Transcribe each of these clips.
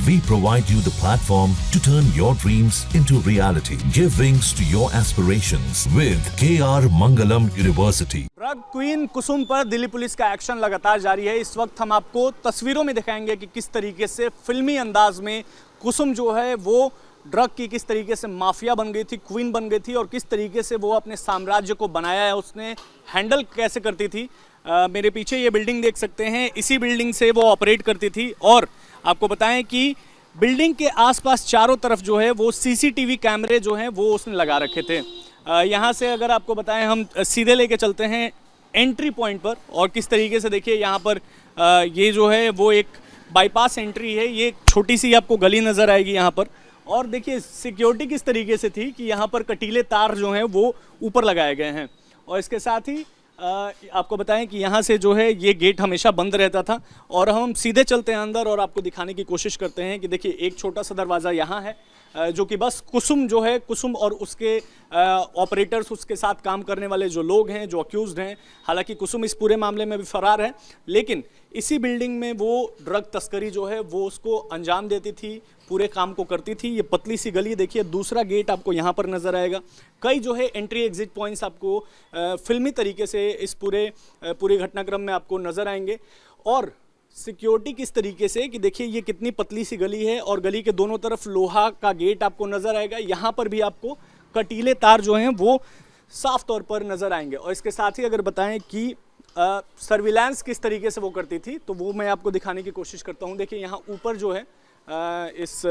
We provide you the platform to turn your dreams into reality. Give wings to your aspirations with KR Mangalam University. Drug queen Kusum पर Delhi police का action लगातार जारी है। इस वक्त हम आपको तस्वीरों में दिखाएंगे कि किस तरीके से फिल्मी अंदाज में कुसुम जो है वो ड्रग की किस तरीके से माफिया बन गई थी, क्वीन बन गई थी और किस तरीके से वो अपने साम्राज्य को बनाया है, उसने हैंडल कैसे करती थी। मेरे पीछे ये बिल्डिंग देख सकते हैं, इसी बिल्डिंग से वो ऑपरेट करती थी। और आपको बताएं कि बिल्डिंग के आसपास चारों तरफ जो है वो सीसीटीवी कैमरे जो हैं वो उसने लगा रखे थे। यहाँ से अगर आपको बताएं, हम सीधे लेके चलते हैं एंट्री पॉइंट पर और किस तरीके से देखिए यहाँ पर ये जो है वो एक बाईपास एंट्री है। ये छोटी सी आपको गली नज़र आएगी यहाँ पर। और देखिए सिक्योरिटी किस तरीके से थी कि यहाँ पर कटीले तार जो हैं वो ऊपर लगाए गए हैं। और इसके साथ ही आपको बताएं कि यहाँ से जो है ये गेट हमेशा बंद रहता था। और हम सीधे चलते हैं अंदर और आपको दिखाने की कोशिश करते हैं कि देखिए एक छोटा सा दरवाज़ा यहाँ है जो कि बस कुसुम जो है, कुसुम और उसके ऑपरेटर्स, उसके साथ काम करने वाले जो लोग हैं, जो अक्यूज्ड हैं। हालांकि कुसुम इस पूरे मामले में भी फरार है, लेकिन इसी बिल्डिंग में वो ड्रग तस्करी जो है वो उसको अंजाम देती थी, पूरे काम को करती थी। ये पतली सी गली देखिए, दूसरा गेट आपको यहाँ पर नज़र आएगा। कई जो है एंट्री एग्जिट पॉइंट्स आपको फिल्मी तरीके से इस पूरे घटनाक्रम में आपको नज़र आएंगे। और सिक्योरिटी किस तरीके से कि देखिए ये कितनी पतली सी गली है और गली के दोनों तरफ लोहा का गेट आपको नज़र आएगा। यहाँ पर भी आपको कटीले तार जो हैं वो साफ तौर पर नज़र आएंगे। और इसके साथ ही अगर बताएं कि सर्विलांस किस तरीके से वो करती थी, तो वो मैं आपको दिखाने की कोशिश करता हूँ। देखिए यहाँ ऊपर जो है इस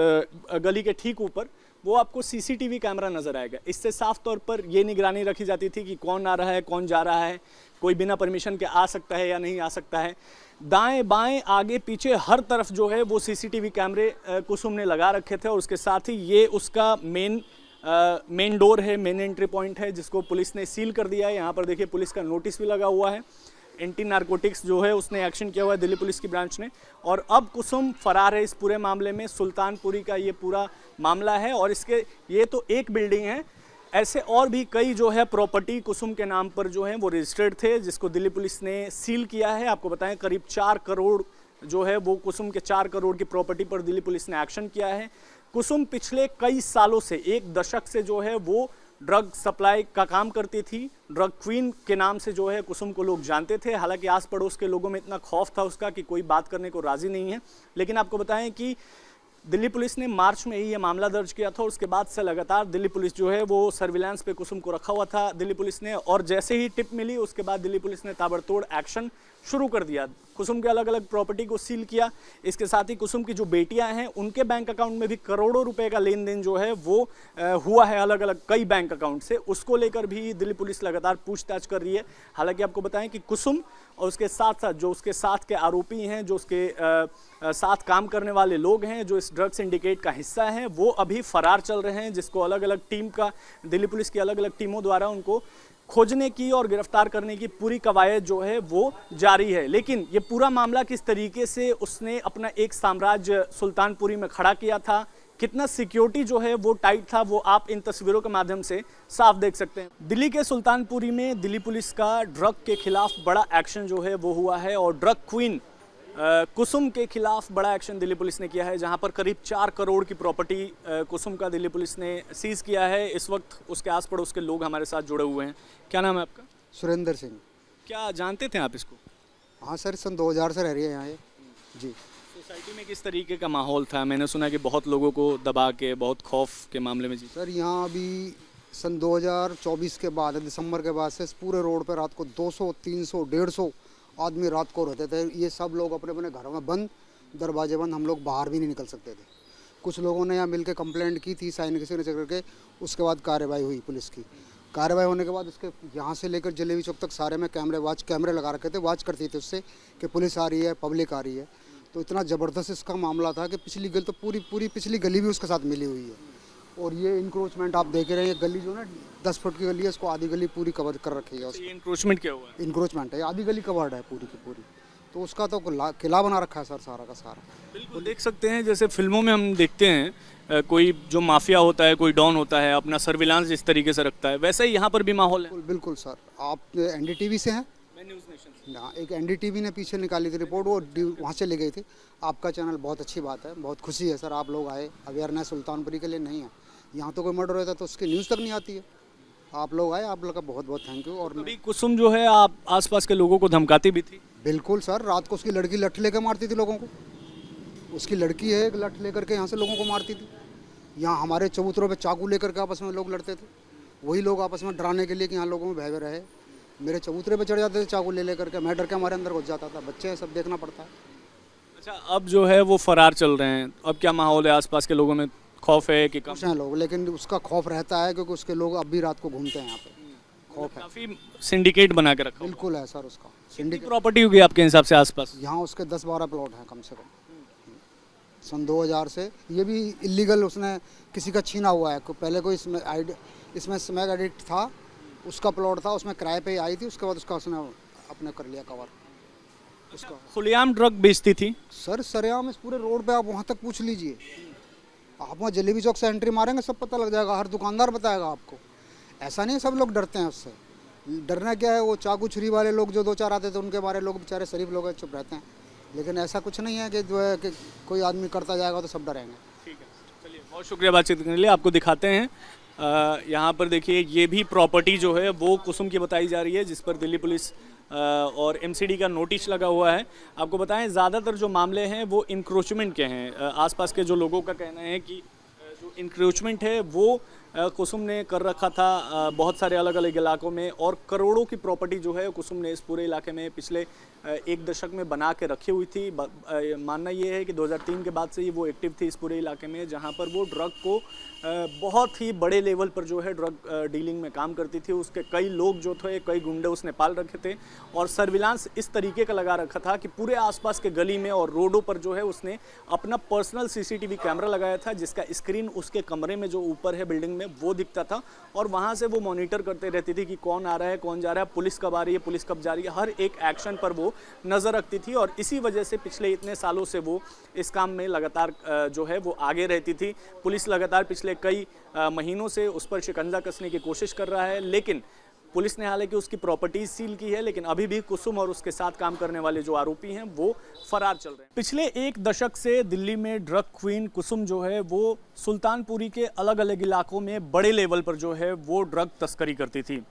गली के ठीक ऊपर वो आपको सीसीटीवी कैमरा नज़र आएगा। इससे साफ तौर पर ये निगरानी रखी जाती थी कि कौन आ रहा है, कौन जा रहा है, कोई बिना परमिशन के आ सकता है या नहीं आ सकता है। दाएं बाएं आगे पीछे हर तरफ जो है वो सीसीटीवी कैमरे कुसुम ने लगा रखे थे। और उसके साथ ही ये उसका मेन डोर है, मेन एंट्री पॉइंट है, जिसको पुलिस ने सील कर दिया है। यहाँ पर देखिए पुलिस का नोटिस भी लगा हुआ है। एंटी नारकोटिक्स जो है उसने एक्शन किया हुआ है दिल्ली पुलिस की ब्रांच ने। और अब कुसुम फरार है इस पूरे मामले में। सुल्तानपुरी का ये पूरा मामला है और इसके ये तो एक बिल्डिंग है, ऐसे और भी कई जो है प्रॉपर्टी कुसुम के नाम पर जो है वो रजिस्टर्ड थे, जिसको दिल्ली पुलिस ने सील किया है। आपको बताएं करीब 4 करोड़ जो है वो कुसुम के 4 करोड़ की प्रॉपर्टी पर दिल्ली पुलिस ने एक्शन किया है। कुसुम पिछले कई सालों से, एक दशक से जो है वो ड्रग सप्लाई का काम करती थी। ड्रग क्वीन के नाम से जो है कुसुम को लोग जानते थे। हालांकि आस पड़ोस के लोगों में इतना खौफ था उसका कि कोई बात करने को राजी नहीं है। लेकिन आपको बताएं कि दिल्ली पुलिस ने मार्च में ही ये मामला दर्ज किया था और उसके बाद से लगातार दिल्ली पुलिस जो है वो सर्विलांस पे कुसुम को रखा हुआ था दिल्ली पुलिस ने। और जैसे ही टिप मिली उसके बाद दिल्ली पुलिस ने ताबड़तोड़ एक्शन शुरू कर दिया। कुसुम के अलग अलग प्रॉपर्टी को सील किया। इसके साथ ही कुसुम की जो बेटियां हैं उनके बैंक अकाउंट में भी करोड़ों रुपए का लेन देन जो है वो हुआ है अलग अलग कई बैंक अकाउंट से। उसको लेकर भी दिल्ली पुलिस लगातार पूछताछ कर रही है। हालांकि आपको बताएं कि कुसुम और उसके साथ साथ जो उसके साथ के आरोपी हैं, जो उसके साथ काम करने वाले लोग हैं, जो इस ड्रग सिंडिकेट का हिस्सा हैं, वो अभी फरार चल रहे हैं, जिसको अलग अलग टीम का दिल्ली पुलिस की अलग अलग टीमों द्वारा उनको खोजने की और गिरफ्तार करने की पूरी कवायद जो है वो जारी है। लेकिन ये पूरा मामला किस तरीके से उसने अपना एक साम्राज्य सुल्तानपुरी में खड़ा किया था, कितना सिक्योरिटी जो है वो टाइट था, वो आप इन तस्वीरों के माध्यम से साफ देख सकते हैं। दिल्ली के सुल्तानपुरी में दिल्ली पुलिस का ड्रग के खिलाफ बड़ा एक्शन जो है वो हुआ है और ड्रग क्वीन कुसुम के खिलाफ बड़ा एक्शन दिल्ली पुलिस ने किया है, जहां पर करीब 4 करोड़ की प्रॉपर्टी कुसुम का दिल्ली पुलिस ने सीज किया है। इस वक्त उसके आस पड़ोस के लोग हमारे साथ जुड़े हुए हैं। क्या नाम है आपका? सुरेंद्र सिंह। क्या जानते थे आप इसको? हाँ सर, सन 2000 से रह रही है यहाँ ये जी। सोसाइटी में किस तरीके का माहौल था? मैंने सुना कि बहुत लोगों को दबा के, बहुत खौफ के मामले में जी। सर यहाँ अभी सन 2024 के बाद, दिसंबर के बाद से पूरे रोड पर रात को 200, 300, 150 आदमी रात को रहते थे। ये सब लोग अपने अपने घरों में बंद, दरवाजे बंद, हम लोग बाहर भी नहीं निकल सकते थे। कुछ लोगों ने यहाँ मिलकर कंप्लेंट की थी, साइन किसी ने करके, उसके बाद कार्रवाई हुई पुलिस की। कार्रवाई होने के बाद उसके यहाँ से लेकर जलेबी चौक तक सारे में कैमरे लगा रखे थे, वॉच करती थी उससे कि पुलिस आ रही है, पब्लिक आ रही है। तो इतना ज़बरदस्त इसका मामला था कि पिछली गली तो पूरी पिछली गली भी उसके साथ मिली हुई है। और ये इंक्रोचमेंट आप देख रहे हैं, ये गली जो ना 10 फुट की गली है, इसको आधी गली पूरी कवर कर रखी है। ये इंक्रोचमेंट क्या हुआ है? इंक्रोचमेंट है, आधी गली कवर्ड है पूरी की पूरी। तो उसका तो किला बना रखा है सर, सारा का सारा। बिल्कुल देख सकते हैं, जैसे फिल्मों में हम देखते हैं कोई जो माफिया होता है, कोई डॉन होता है, अपना सर्विलांस जिस तरीके से रखता है, वैसा ही यहाँ पर भी माहौल है। बिल्कुल सर। आप NDTV से हैं? मैं न्यूज़ नेशन से। ना एक एनडीटीवी ने पीछे निकाली थी रिपोर्ट, वो वहाँ से ले गई थी। आपका चैनल बहुत अच्छी बात है, बहुत खुशी है सर आप लोग आए। अवेयरनेस सुल्तानपुरी के लिए नहीं है, यहाँ तो कोई मर्डर होता है तो उसकी न्यूज़ तक नहीं आती है। आप लोग आए, आप लोग का बहुत बहुत थैंक यू। और अभी कुसुम जो है आप आसपास के लोगों को धमकाती भी थी? बिल्कुल सर, रात को उसकी लड़की लठ लेकर मारती थी लोगों को। उसकी लड़की है, एक लठ लेकर के यहाँ से लोगों को मारती थी। यहाँ हमारे चबूतरों पे चाकू लेकर के आपस में लोग लड़ते थे, वही लोग आपस में डराने के लिए कि यहाँ लोगों में भय रहे। मेरे चबूतरे पे चढ़ जाते थे चाकू ले लेकर के, मैं डर के हमारे अंदर घुस जाता था। बच्चे हैं, सब देखना पड़ता है। अच्छा, अब जो है वो फरार चल रहे हैं, अब क्या माहौल है आसपास के लोगों में? खौफ है कि कम? कुछ हैं लोग, लेकिन उसका खौफ रहता है क्योंकि उसके लोग अब भी रात को घूमते हैं यहाँ पे। खौफ है, काफी सिंडिकेट बना के रखा हुआ है। बिल्कुल है सर। उसका कितनी सिंडिकेट प्रॉपर्टी होगी आपके हिसाब से आसपास? यहाँ उसके 10-12 प्लॉट हैं कम से कम। सन 2000 से ये भी इलीगल उसने किसी का छीना हुआ है। पहले कोई इसमें स्मैक एडिक्ट था, उसका प्लॉट था, उसमें किराए पे आई थी, उसके बाद उसका उसने अपने कर लिया कवर। उसका खुलेआम ड्रग बेचती थी? सर सरेआम इस पूरे रोड पे आप वहाँ तक पूछ लीजिए। आप वहाँ जलेबी चौक से एंट्री मारेंगे सब पता लग जाएगा, हर दुकानदार बताएगा आपको। ऐसा नहीं सब लोग डरते हैं उससे। डरना क्या है, वो चाकू छुरी वाले लोग जो 2-4 आते थे उनके बारे लोग बेचारे शरीफ लोग हैं, चुप रहते हैं। लेकिन ऐसा कुछ नहीं है कि जो है कि कोई आदमी करता जाएगा तो सब डरेंगे। ठीक है, चलिए बहुत शुक्रिया बातचीत करने के लिए। आपको दिखाते हैं यहाँ पर देखिए, ये भी प्रॉपर्टी जो है वो कुसुम की बताई जा रही है, जिस पर दिल्ली पुलिस और एमसीडी का नोटिस लगा हुआ है। आपको बताएं ज़्यादातर जो मामले हैं वो इंक्रोचमेंट के हैं। आसपास के जो लोगों का कहना है कि जो इंक्रोचमेंट है वो कुसुम ने कर रखा था बहुत सारे अलग अलग इलाकों में, और करोड़ों की प्रॉपर्टी जो है कुसुम ने इस पूरे इलाके में पिछले एक दशक में बना के रखी हुई थी। मानना ये है कि 2003 के बाद से ही वो एक्टिव थी इस पूरे इलाके में, जहाँ पर वो ड्रग को बहुत ही बड़े लेवल पर जो है ड्रग डीलिंग में काम करती थी। उसके कई लोग जो थे, कई गुंडे उसने पाल रखे थे, और सर्विलांस इस तरीके का लगा रखा था कि पूरे आसपास के गली में और रोडों पर जो है उसने अपना पर्सनल सीसीटीवी कैमरा लगाया था, जिसका स्क्रीन उसके कमरे में जो ऊपर है बिल्डिंग में वो दिखता था, और वहाँ से वो मॉनिटर करते रहती थी कि कौन आ रहा है, कौन जा रहा है, पुलिस कब आ रही है, पुलिस कब जा रही है, हर एक एक्शन पर वो नज़र रखती थी। और इसी वजह से पिछले इतने सालों से वो इस काम में लगातार जो है वो आगे रहती थी। पुलिस लगातार पिछले कई महीनों से उस पर शिकंजा कसने की कोशिश कर रहा है, लेकिन पुलिस ने हालांकि उसकी प्रॉपर्टीज सील की है, लेकिन अभी भी कुसुम और उसके साथ काम करने वाले जो आरोपी हैं वो फरार चल रहे हैं। पिछले एक दशक से दिल्ली में ड्रग क्वीन कुसुम जो है वो सुल्तानपुरी के अलग अलग इलाकों में बड़े लेवल पर जो है वो ड्रग तस्करी करती थी।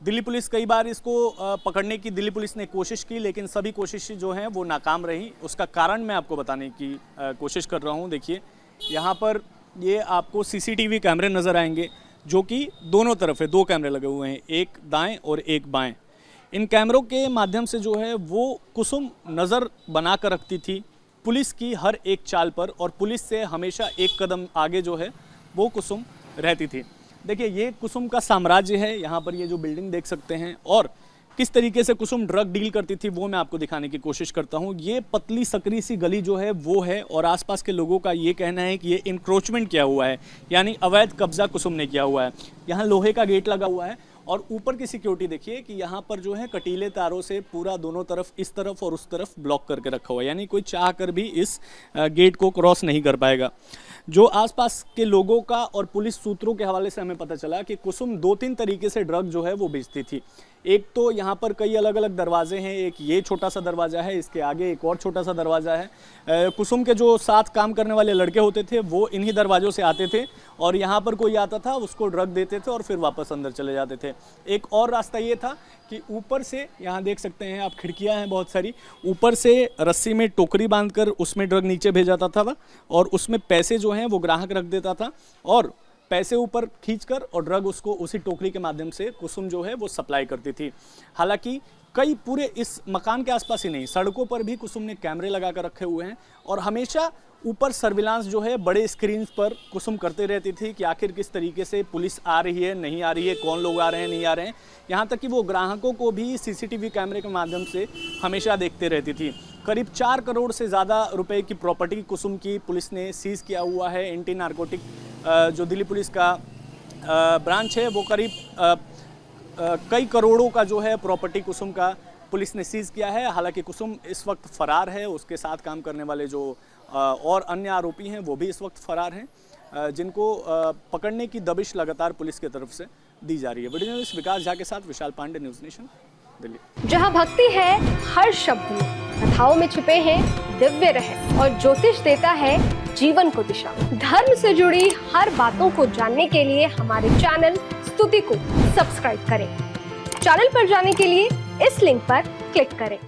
दिल्ली पुलिस कई बार इसको पकड़ने की दिल्ली पुलिस ने कोशिश की, लेकिन सभी कोशिशें जो हैं वो नाकाम रही। उसका कारण मैं आपको बताने की कोशिश कर रहा हूँ। देखिए, यहाँ पर ये आपको सीसीटीवी कैमरे नज़र आएंगे, जो कि दोनों तरफ है, 2 कैमरे लगे हुए हैं, एक दाएं और एक बाएं। इन कैमरों के माध्यम से जो है वो कुसुम नज़र बना कर रखती थी पुलिस की हर एक चाल पर, और पुलिस से हमेशा एक कदम आगे जो है वो कुसुम रहती थी। देखिए, ये कुसुम का साम्राज्य है। यहाँ पर ये जो बिल्डिंग देख सकते हैं, और किस तरीके से कुसुम ड्रग डील करती थी वो मैं आपको दिखाने की कोशिश करता हूँ। ये पतली सकरी सी गली जो है वो है, और आसपास के लोगों का ये कहना है कि ये इंक्रोचमेंट किया हुआ है, यानी अवैध कब्जा कुसुम ने किया हुआ है। यहाँ लोहे का गेट लगा हुआ है, और ऊपर की सिक्योरिटी देखिए कि यहाँ पर जो है कटीले तारों से पूरा दोनों तरफ, इस तरफ और उस तरफ ब्लॉक करके रखा हुआ है, यानी कोई चाह कर भी इस गेट को क्रॉस नहीं कर पाएगा। जो आसपास के लोगों का और पुलिस सूत्रों के हवाले से हमें पता चला कि कुसुम 2-3 तरीके से ड्रग जो है वो बेचती थी। एक तो यहाँ पर कई अलग अलग दरवाजे हैं, एक ये छोटा सा दरवाज़ा है, इसके आगे एक और छोटा सा दरवाज़ा है। कुसुम के जो साथ काम करने वाले लड़के होते थे वो इन्हीं दरवाज़ों से आते थे, और यहाँ पर कोई आता था उसको ड्रग देते थे और फिर वापस अंदर चले जाते थे। एक और रास्ता ये था कि ऊपर से, यहाँ देख सकते हैं आप, खिड़कियाँ हैं बहुत सारी, ऊपर से रस्सी में टोकरी बांधकर उसमें ड्रग नीचे भेजा जाता था, और उसमें पैसे जो हैं वो ग्राहक रख देता था, और पैसे ऊपर खींचकर और ड्रग उसको उसी टोकरी के माध्यम से कुसुम जो है वो सप्लाई करती थी। हालांकि कई पूरे इस मकान के आसपास ही नहीं, सड़कों पर भी कुसुम ने कैमरे लगा कर रखे हुए हैं, और हमेशा ऊपर सर्विलांस जो है बड़े स्क्रीन पर कुसुम करते रहती थी कि आखिर किस तरीके से पुलिस आ रही है, नहीं आ रही है, कौन लोग आ रहे हैं, नहीं आ रहे हैं। यहाँ तक कि वो ग्राहकों को भी सीसीटीवी कैमरे के माध्यम से हमेशा देखते रहती थी। करीब 4 करोड़ से ज़्यादा रुपए की प्रॉपर्टी कुसुम की पुलिस ने सीज़ किया हुआ है। एंटी नारकोटिक जो दिल्ली पुलिस का ब्रांच है वो करीब कई करोड़ों का जो है प्रॉपर्टी कुसुम का पुलिस ने सीज़ किया है। हालांकि कुसुम इस वक्त फ़रार है, उसके साथ काम करने वाले जो और अन्य आरोपी हैं वो भी इस वक्त फ़रार हैं, जिनको पकड़ने की दबिश लगातार पुलिस की तरफ से दी जा रही है। वीडियो जर्नलिस्ट विकास झा के साथ विशाल पांडे, न्यूज़ नेशन। दिल्ली। जहां भक्ति है हर शब्द में, कथाओं में छिपे हैं दिव्य रहस्य और ज्योतिष देता है जीवन को दिशा। धर्म से जुड़ी हर बातों को जानने के लिए हमारे चैनल स्तुति को सब्सक्राइब करें। चैनल पर जाने के लिए इस लिंक पर क्लिक करें।